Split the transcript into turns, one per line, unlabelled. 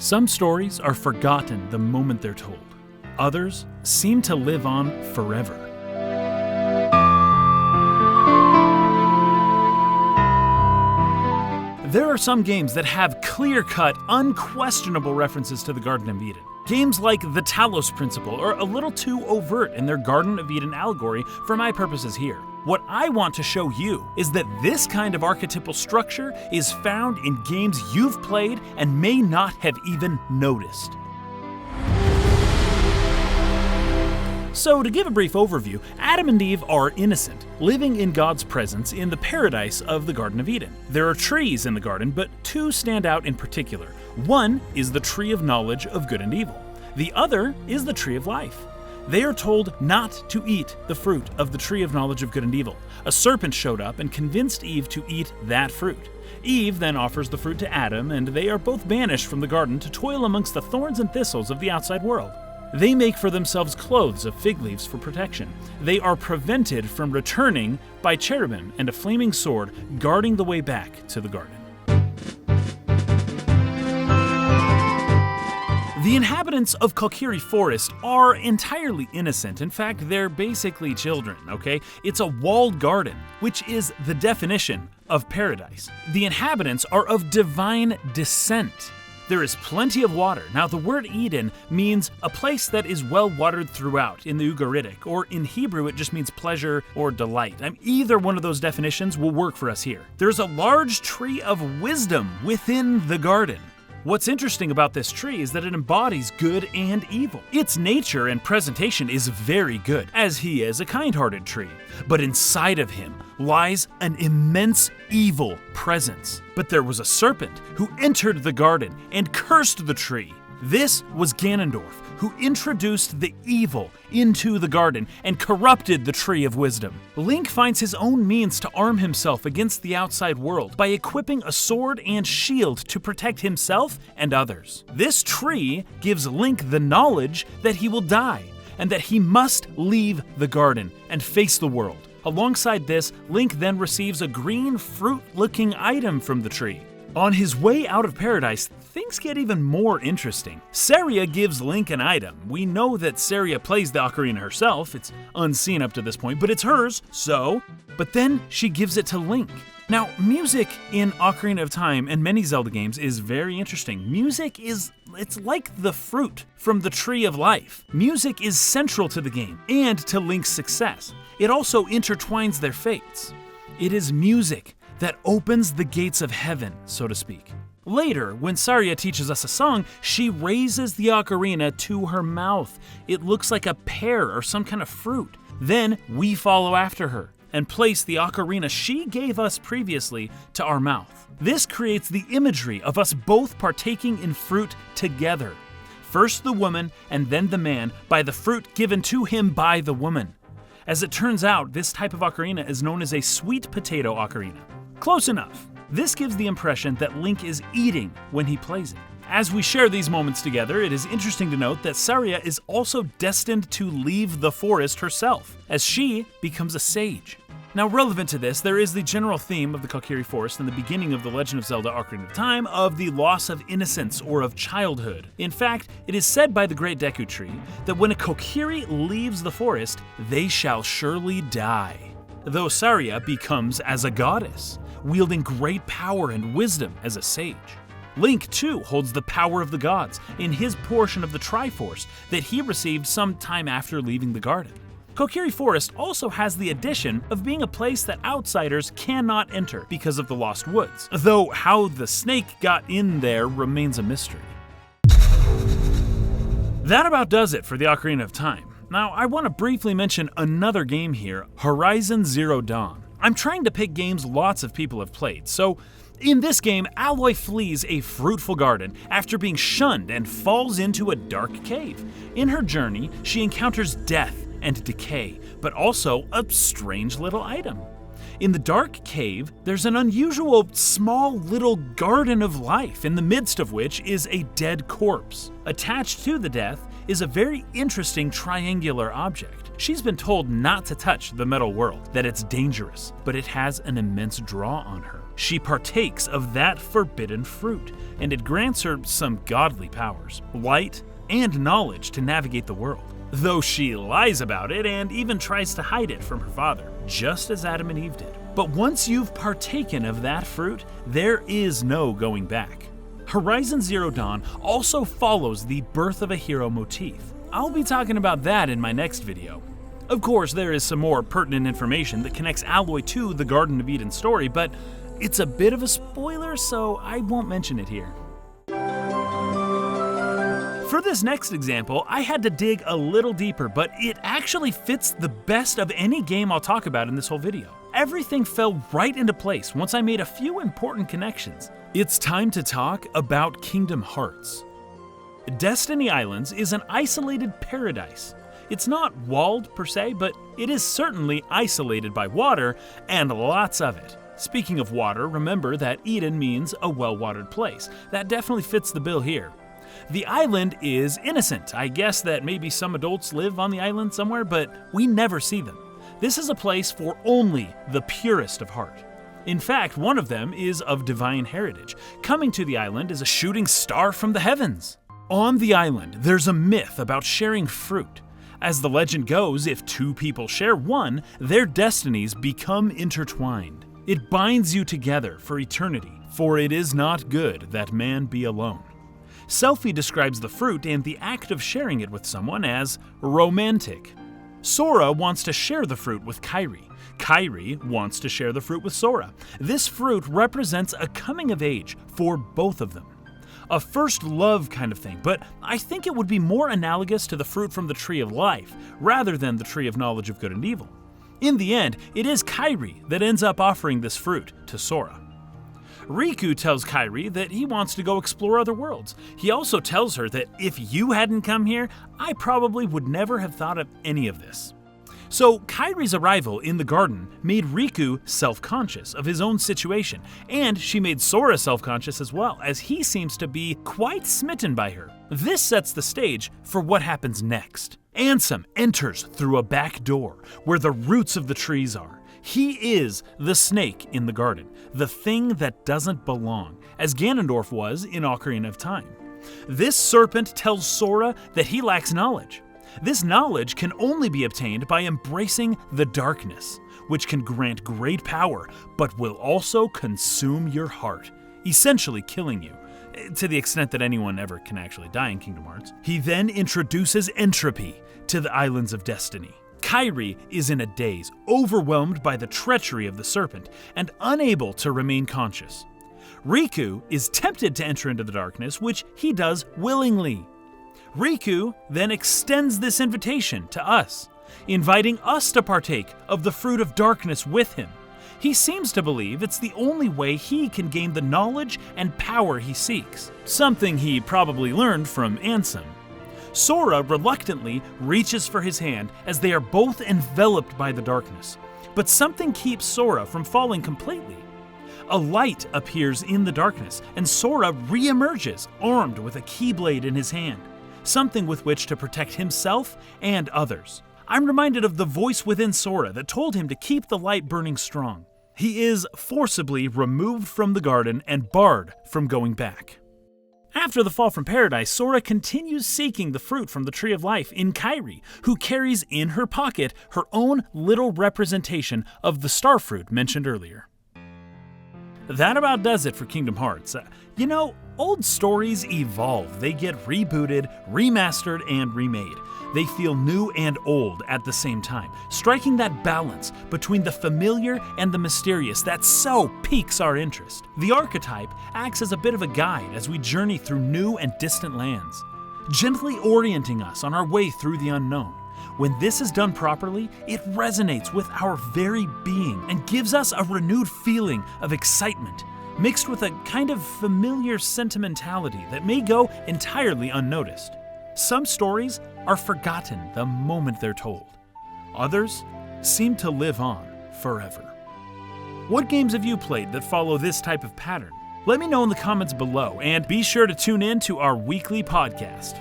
Some stories are forgotten the moment they're told. Others seem to live on forever. There are some games that have clear-cut, unquestionable references to the Garden of Eden. Games like the Talos Principle are a little too overt in their Garden of Eden allegory for my purposes here. What I want to show you is that this kind of archetypal structure is found in games you've played and may not have even noticed. So, to give a brief overview, Adam and Eve are innocent, living in God's presence in the paradise of the Garden of Eden. There are trees in the garden, but two stand out in particular. One is the tree of knowledge of good and evil. The other is the tree of life. They are told not to eat the fruit of the tree of knowledge of good and evil. A serpent showed up and convinced Eve to eat that fruit. Eve then offers the fruit to Adam, and they are both banished from the garden to toil amongst the thorns and thistles of the outside world. They make for themselves clothes of fig leaves for protection. They are prevented from returning by cherubim and a flaming sword guarding the way back to the garden. The inhabitants of Kokiri Forest are entirely innocent. In fact, they're basically children, okay? It's a walled garden, which is the definition of paradise. The inhabitants are of divine descent. There is plenty of water. Now, the word Eden means a place that is well watered throughout in the Ugaritic, or in Hebrew it just means pleasure or delight. Either one of those definitions will work for us here. There's a large tree of wisdom within the garden. What's interesting about this tree is that it embodies good and evil. Its nature and presentation is very good, as he is a kind-hearted tree. But inside of him lies an immense evil presence. But there was a serpent who entered the garden and cursed the tree. This was Ganondorf, who introduced the evil into the garden and corrupted the tree of wisdom. Link finds his own means to arm himself against the outside world by equipping a sword and shield to protect himself and others. This tree gives Link the knowledge that he will die and that he must leave the garden and face the world. Alongside this, Link then receives a green fruit-looking item from the tree. On his way out of paradise, things get even more interesting. Saria gives Link an item. We know that Saria plays the ocarina herself. It's unseen up to this point, but it's hers, so... But then she gives it to Link. Now, music in Ocarina of Time and many Zelda games is very interesting. It's like the fruit from the Tree of Life. Music is central to the game and to Link's success. It also intertwines their fates. It is music that opens the gates of heaven, so to speak. Later, when Saria teaches us a song, she raises the ocarina to her mouth. It looks like a pear or some kind of fruit. Then we follow after her and place the ocarina she gave us previously to our mouth. This creates the imagery of us both partaking in fruit together. First the woman and then the man by the fruit given to him by the woman. As it turns out, this type of ocarina is known as a sweet potato ocarina. Close enough. This gives the impression that Link is eating when he plays it. As we share these moments together, it is interesting to note that Saria is also destined to leave the forest herself, as she becomes a sage. Now, relevant to this, there is the general theme of the Kokiri Forest in the beginning of The Legend of Zelda Ocarina of Time of the loss of innocence or of childhood. In fact, it is said by the Great Deku Tree that when a Kokiri leaves the forest, they shall surely die. Though Saria becomes as a goddess, wielding great power and wisdom as a sage. Link, too, holds the power of the gods in his portion of the Triforce that he received some time after leaving the garden. Kokiri Forest also has the addition of being a place that outsiders cannot enter because of the Lost Woods, though how the snake got in there remains a mystery. That about does it for the Ocarina of Time. Now, I want to briefly mention another game here, Horizon Zero Dawn. I'm trying to pick games lots of people have played, so in this game, Aloy flees a fruitful garden after being shunned and falls into a dark cave. In her journey, she encounters death and decay, but also a strange little item. In the dark cave, there's an unusual small little garden of life, in the midst of which is a dead corpse. Attached to the death is a very interesting triangular object. She's been told not to touch the metal world, that it's dangerous, but it has an immense draw on her. She partakes of that forbidden fruit, and it grants her some godly powers, light, and knowledge to navigate the world. Though she lies about it and even tries to hide it from her father, just as Adam and Eve did. But once you've partaken of that fruit, there is no going back. Horizon Zero Dawn also follows the birth of a hero motif. I'll be talking about that in my next video. Of course, there is some more pertinent information that connects Aloy to the Garden of Eden story, but it's a bit of a spoiler, so I won't mention it here. For this next example, I had to dig a little deeper, but it actually fits the best of any game I'll talk about in this whole video. Everything fell right into place once I made a few important connections. It's time to talk about Kingdom Hearts. Destiny Islands is an isolated paradise. It's not walled per se, but it is certainly isolated by water, and lots of it. Speaking of water, remember that Eden means a well-watered place. That definitely fits the bill here. The island is innocent. I guess that maybe some adults live on the island somewhere, but we never see them. This is a place for only the purest of heart. In fact, one of them is of divine heritage. Coming to the island is a shooting star from the heavens. On the island, there's a myth about sharing fruit. As the legend goes, if two people share one, their destinies become intertwined. It binds you together for eternity, for it is not good that man be alone. Selphie describes the fruit and the act of sharing it with someone as romantic. Sora wants to share the fruit with Kairi. Kairi wants to share the fruit with Sora. This fruit represents a coming of age for both of them. A first love kind of thing, but I think it would be more analogous to the fruit from the Tree of Life, rather than the Tree of Knowledge of Good and Evil. In the end, it is Kairi that ends up offering this fruit to Sora. Riku tells Kairi that he wants to go explore other worlds. He also tells her that if you hadn't come here, I probably would never have thought of any of this. So Kairi's arrival in the garden made Riku self-conscious of his own situation, and she made Sora self-conscious as well, as he seems to be quite smitten by her. This sets the stage for what happens next. Ansem enters through a back door where the roots of the trees are. He is the snake in the garden, the thing that doesn't belong, as Ganondorf was in Ocarina of Time. This serpent tells Sora that he lacks knowledge. This knowledge can only be obtained by embracing the darkness, which can grant great power, but will also consume your heart, essentially killing you, to the extent that anyone ever can actually die in Kingdom Hearts. He then introduces entropy to the Islands of Destiny. Kairi is in a daze, overwhelmed by the treachery of the serpent, and unable to remain conscious. Riku is tempted to enter into the darkness, which he does willingly. Riku then extends this invitation to us, inviting us to partake of the fruit of darkness with him. He seems to believe it's the only way he can gain the knowledge and power he seeks, something he probably learned from Ansem. Sora reluctantly reaches for his hand as they are both enveloped by the darkness, but something keeps Sora from falling completely. A light appears in the darkness, and Sora re-emerges armed with a keyblade in his hand, something with which to protect himself and others. I'm reminded of the voice within Sora that told him to keep the light burning strong. He is forcibly removed from the garden and barred from going back. After the fall from paradise, Sora continues seeking the fruit from the Tree of Life in Kairi, who carries in her pocket her own little representation of the star fruit mentioned earlier. That about does it for Kingdom Hearts. Old stories evolve. They get rebooted, remastered, and remade. They feel new and old at the same time, striking that balance between the familiar and the mysterious that so piques our interest. The Archetype acts as a bit of a guide as we journey through new and distant lands, gently orienting us on our way through the unknown. When this is done properly, it resonates with our very being and gives us a renewed feeling of excitement, mixed with a kind of familiar sentimentality that may go entirely unnoticed. Some stories are forgotten the moment they're told. Others seem to live on forever. What games have you played that follow this type of pattern? Let me know in the comments below, and be sure to tune in to our weekly podcast.